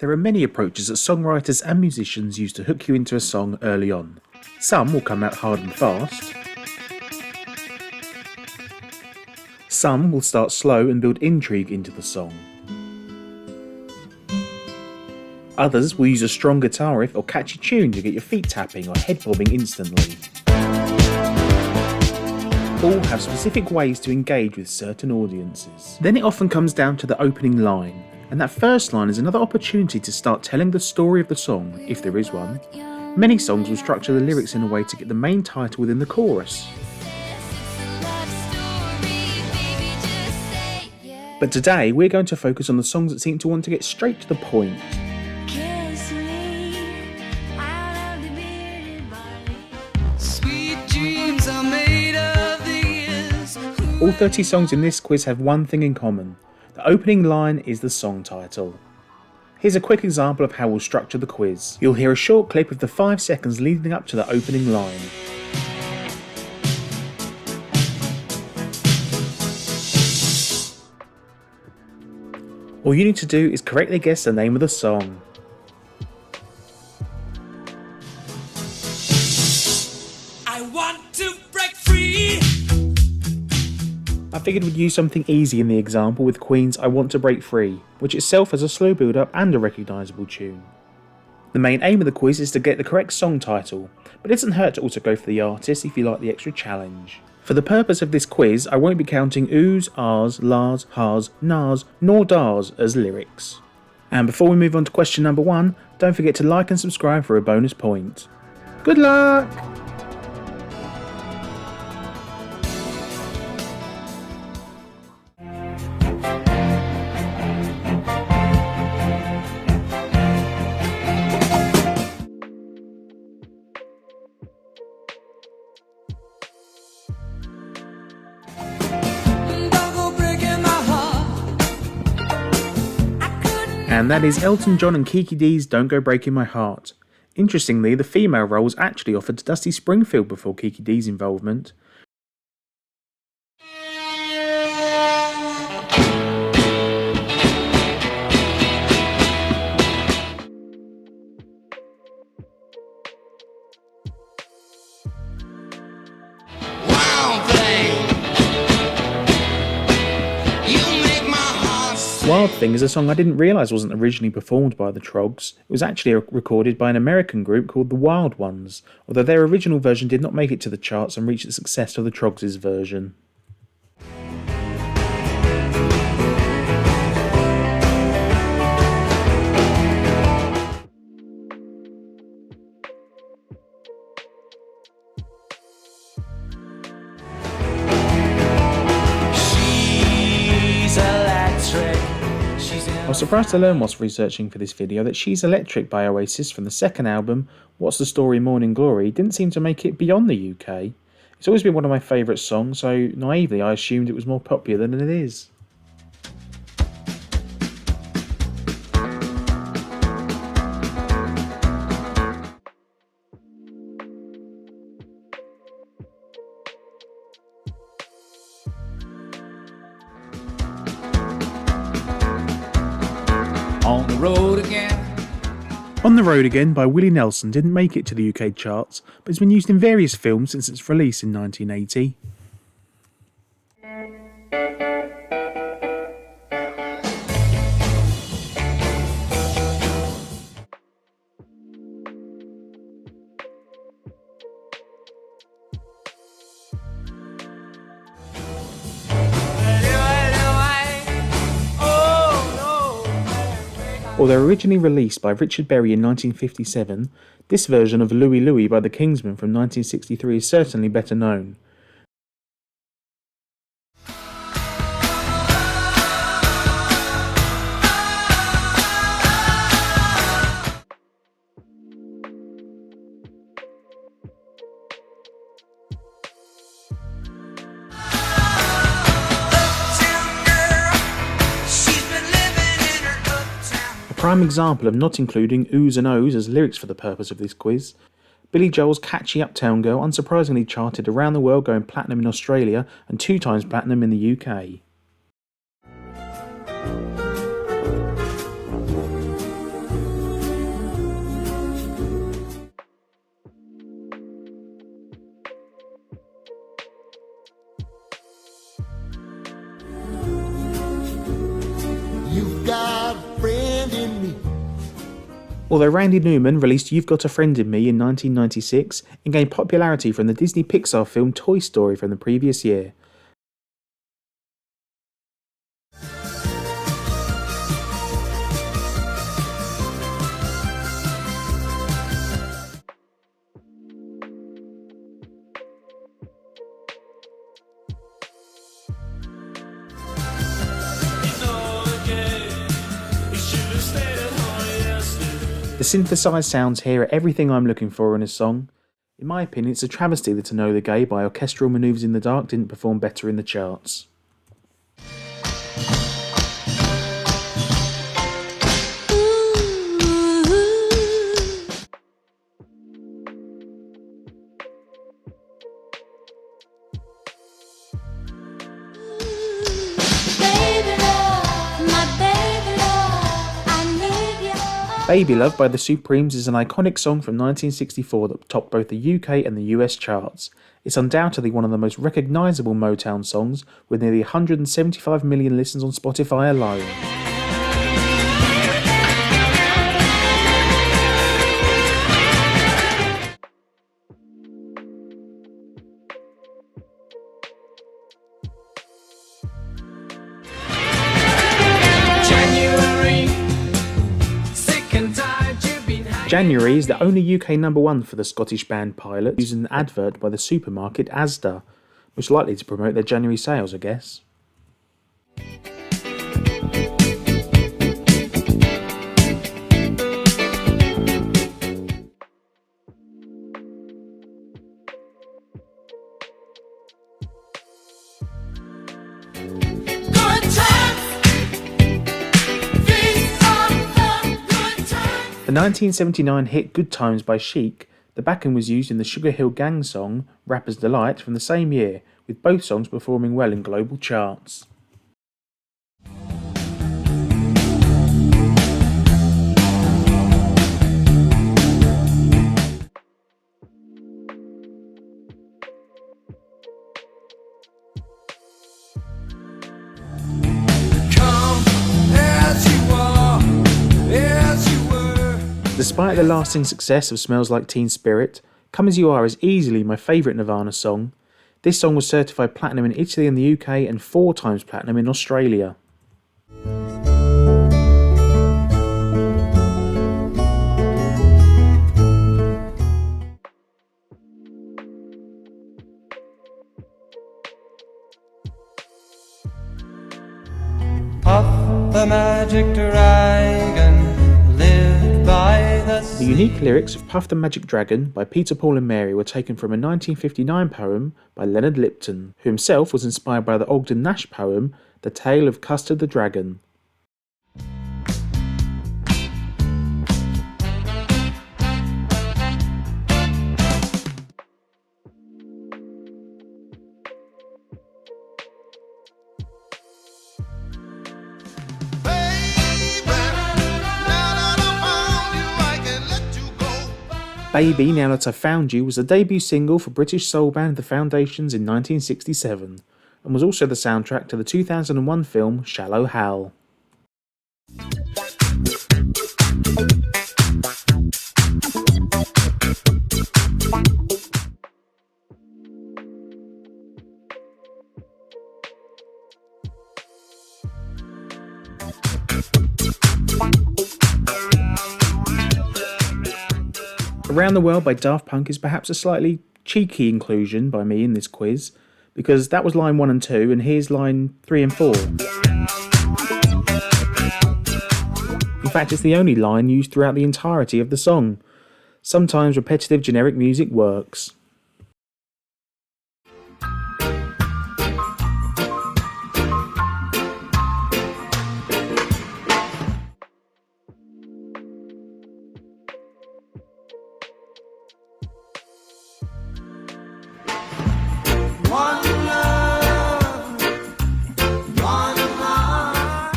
There are many approaches that songwriters and musicians use to hook you into a song early on. Some will come out hard and fast. Some will start slow and build intrigue into the song. Others will use a strong guitar riff or catchy tune to get your feet tapping or head bobbing instantly. All have specific ways to engage with certain audiences. Then it often comes down to the opening line, and that first line is another opportunity to start telling the story of the song, if there is one. Many songs will structure the lyrics in a way to get the main title within the chorus. But today we're going to focus on the songs that seem to want to get straight to the point. All 30 songs in this quiz have one thing in common. The opening line is the song title. Here's a quick example of how we'll structure the quiz. You'll hear a short clip of the 5 seconds leading up to the opening line. All you need to do is correctly guess the name of the song. I want to break free. I figured we'd use something easy in the example with Queen's I Want to Break Free, which itself has a slow build up and a recognisable tune. The main aim of the quiz is to get the correct song title, but it doesn't hurt to also go for the artist if you like the extra challenge. For the purpose of this quiz, I won't be counting oohs, ahs, lahs, has, nahs, nor dahs as lyrics. And before we move on to question number 1, don't forget to like and subscribe for a bonus point. Good luck! And that is Elton John and Kiki D's Don't Go Breaking My Heart. Interestingly, the female role was actually offered to Dusty Springfield before Kiki D's involvement. Wild Thing is a song I didn't realise wasn't originally performed by the Troggs. It was actually recorded by an American group called the Wild Ones, although their original version did not make it to the charts and reach the success of the Troggs' version. I was surprised to learn whilst researching for this video that She's Electric by Oasis from the second album, What's the Story Morning Glory, didn't seem to make it beyond the UK. It's always been one of my favourite songs, so naively I assumed it was more popular than it is. On the road again. On the Road Again by Willie Nelson didn't make it to the UK charts, but it's been used in various films since its release in 1980. Although originally released by Richard Berry in 1957, this version of Louie Louie by the Kingsmen from 1963 is certainly better known. Prime example of not including oohs and ohs as lyrics for the purpose of this quiz. Billy Joel's catchy Uptown Girl unsurprisingly charted around the world, going platinum in Australia and 2 times platinum in the UK. Although Randy Newman released You've Got a Friend in Me in 1996 and gained popularity from the Disney Pixar film Toy Story from the previous year. The synthesised sounds here are everything I'm looking for in a song. In my opinion, it's a travesty that To Know the Gay by Orchestral Manoeuvres in the Dark didn't perform better in the charts. Baby Love by the Supremes is an iconic song from 1964 that topped both the UK and the US charts. It's undoubtedly one of the most recognisable Motown songs, with nearly 175 million listens on Spotify alone. January is the only UK number one for the Scottish band Pilot, using an advert by the supermarket Asda, most likely to promote their January sales, I guess. The 1979 hit Good Times by Chic, the backing was used in the Sugar Hill Gang song Rapper's Delight from the same year, with both songs performing well in global charts. Despite the lasting success of Smells Like Teen Spirit, Come As You Are is easily my favourite Nirvana song. This song was certified platinum in Italy and the UK and 4 times platinum in Australia. Puff the Magic Dragon lived by the unique lyrics of Puff the Magic Dragon by Peter, Paul and Mary were taken from a 1959 poem by Leonard Lipton, who himself was inspired by the Ogden Nash poem The Tale of Custard the Dragon. Baby, Now That I've Found You was the debut single for British soul band The Foundations in 1967, and was also the soundtrack to the 2001 film Shallow Hal. Around the World by Daft Punk is perhaps a slightly cheeky inclusion by me in this quiz, because that was line 1 and 2 and here's line 3 and 4. In fact, it's the only line used throughout the entirety of the song. Sometimes repetitive generic music works.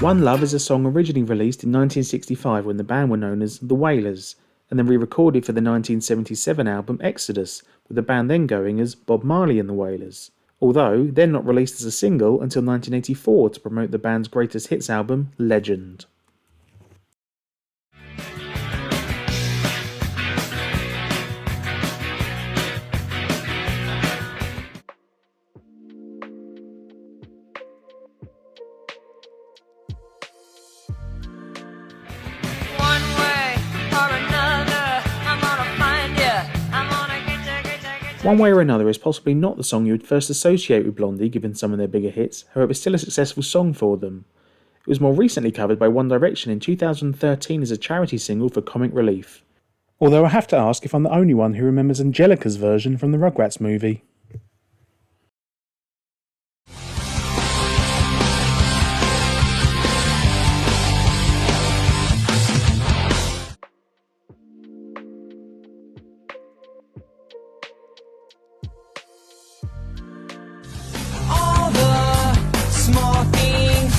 One Love is a song originally released in 1965 when the band were known as The Wailers, and then re-recorded for the 1977 album Exodus, with the band then going as Bob Marley and the Wailers, although then not released as a single until 1984 to promote the band's greatest hits album, Legend. One Way or Another is possibly not the song you would first associate with Blondie given some of their bigger hits, however it's still a successful song for them. It was more recently covered by One Direction in 2013 as a charity single for Comic Relief. Although I have to ask if I'm the only one who remembers Angelica's version from the Rugrats movie. All the small things,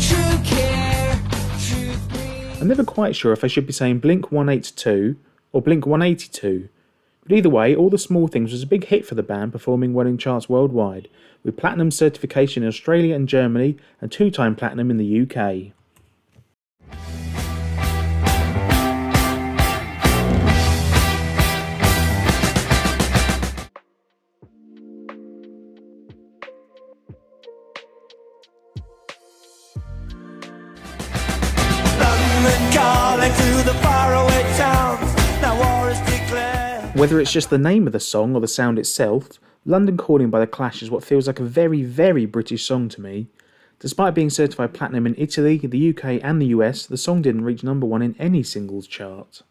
true care, truth brings. I'm never quite sure if I should be saying Blink 182 or Blink 182, but either way, All the Small Things was a big hit for the band, performing well in charts worldwide, with platinum certification in Australia and Germany and 2-time platinum in the UK. London calling to the faraway towns. Now war is declared. Whether it's just the name of the song or the sound itself, London Calling by The Clash is what feels like a very, very British song to me. Despite being certified platinum in Italy, the UK and the US, the song didn't reach number 1 in any singles chart.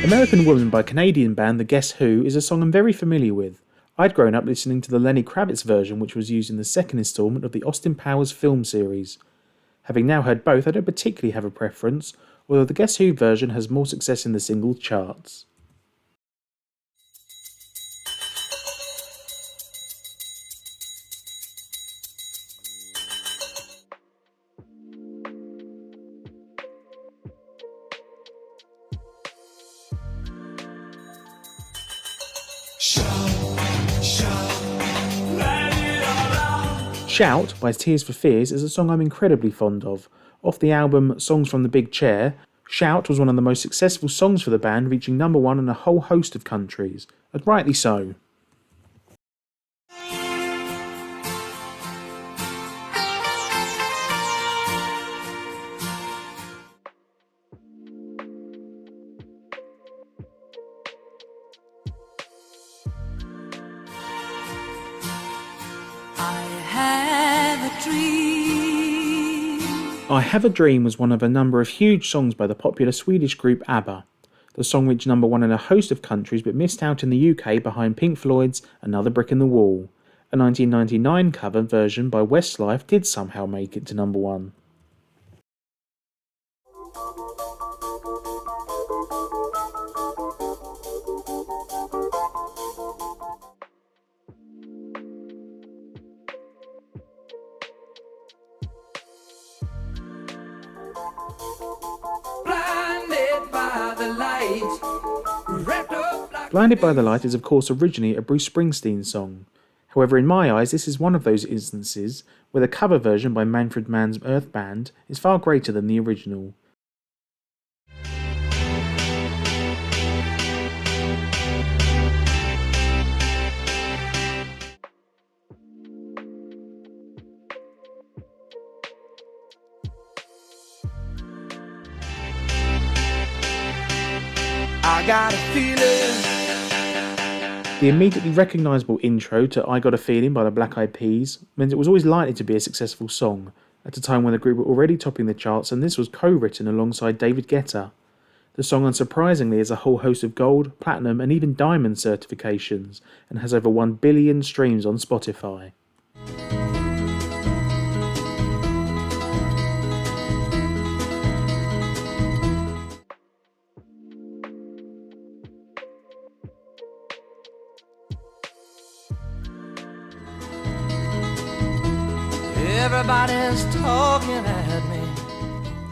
American Woman by Canadian band The Guess Who is a song I'm very familiar with. I'd grown up listening to the Lenny Kravitz version, which was used in the second instalment of the Austin Powers film series. Having now heard both, I don't particularly have a preference, although the Guess Who version has more success in the singles charts. Shout by Tears for Fears is a song I'm incredibly fond of. Off the album Songs from the Big Chair, Shout was one of the most successful songs for the band, reaching number 1 in a whole host of countries, and rightly so. I Have a Dream was one of a number of huge songs by the popular Swedish group ABBA. The song reached number 1 in a host of countries but missed out in the UK behind Pink Floyd's Another Brick in the Wall. A 1999 cover version by Westlife did somehow make it to number 1. Blinded by the Light is of course originally a Bruce Springsteen song. However, in my eyes, this is one of those instances where the cover version by Manfred Mann's Earth Band is far greater than the original. I got a feeling. The immediately recognisable intro to I Got a Feeling by the Black Eyed Peas meant it was always likely to be a successful song, at a time when the group were already topping the charts, and this was co-written alongside David Guetta. The song unsurprisingly has a whole host of gold, platinum and even diamond certifications, and has over 1 billion streams on Spotify. Everybody's talking at me.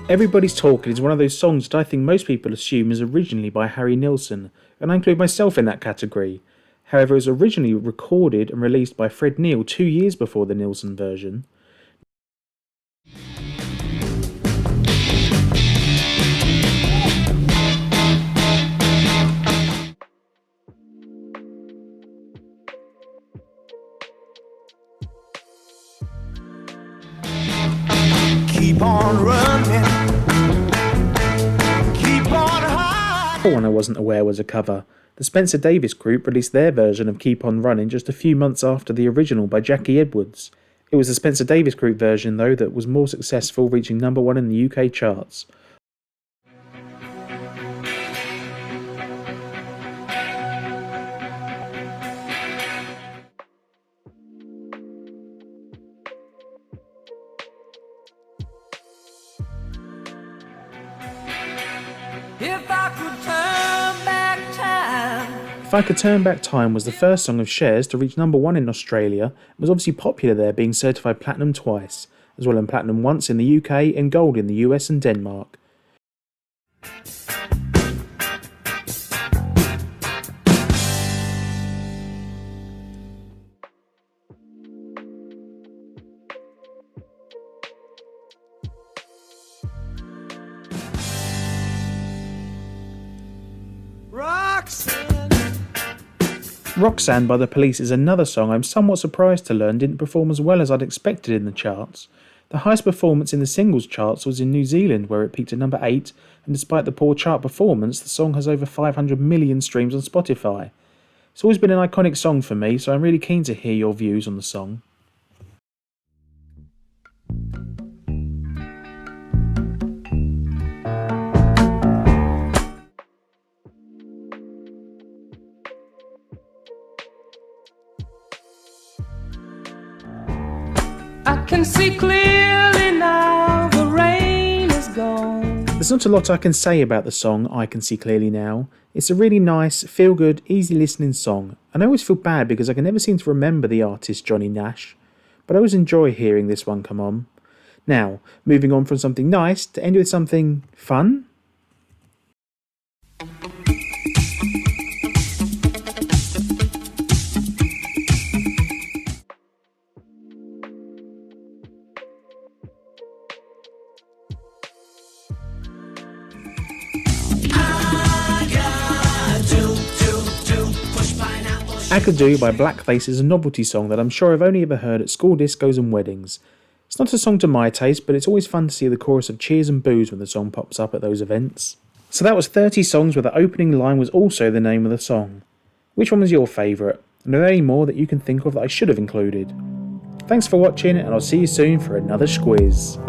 Everybody's Talking is one of those songs that I think most people assume is originally by Harry Nilsson, and I include myself in that category. However, it was originally recorded and released by Fred Neil 2 years before the Nilsson version. keep on running, keep on hiding. Another one I wasn't aware was a cover. The Spencer Davis Group released their version of Keep On Running just a few months after the original by Jackie Edwards. It was the Spencer Davis Group version, though, that was more successful, reaching number 1 in the UK charts. If I could turn back time. If I Could Turn Back Time was the first song of Cher's to reach number 1 in Australia and was obviously popular there, being certified platinum twice, as well as platinum once in the UK and gold in the US and Denmark. Roxanne by The Police is another song I'm somewhat surprised to learn didn't perform as well as I'd expected in the charts. The highest performance in the singles charts was in New Zealand, where it peaked at number 8, and despite the poor chart performance, the song has over 500 million streams on Spotify. It's always been an iconic song for me, so I'm really keen to hear your views on the song. I can see clearly now, the rain is gone. There's not a lot I can say about the song I Can See Clearly Now. It's a really nice, feel-good, easy listening song, and I always feel bad because I can never seem to remember the artist Johnny Nash, but I always enjoy hearing this one come on. Now, moving on from something nice to end with something fun. I Could Do by Blackface is a novelty song that I'm sure I've only ever heard at school discos and weddings. It's not a song to my taste, but it's always fun to see the chorus of cheers and boos when the song pops up at those events. So that was 30 songs where the opening line was also the name of the song. Which one was your favourite? And are there any more that you can think of that I should have included? Thanks for watching, and I'll see you soon for another squiz.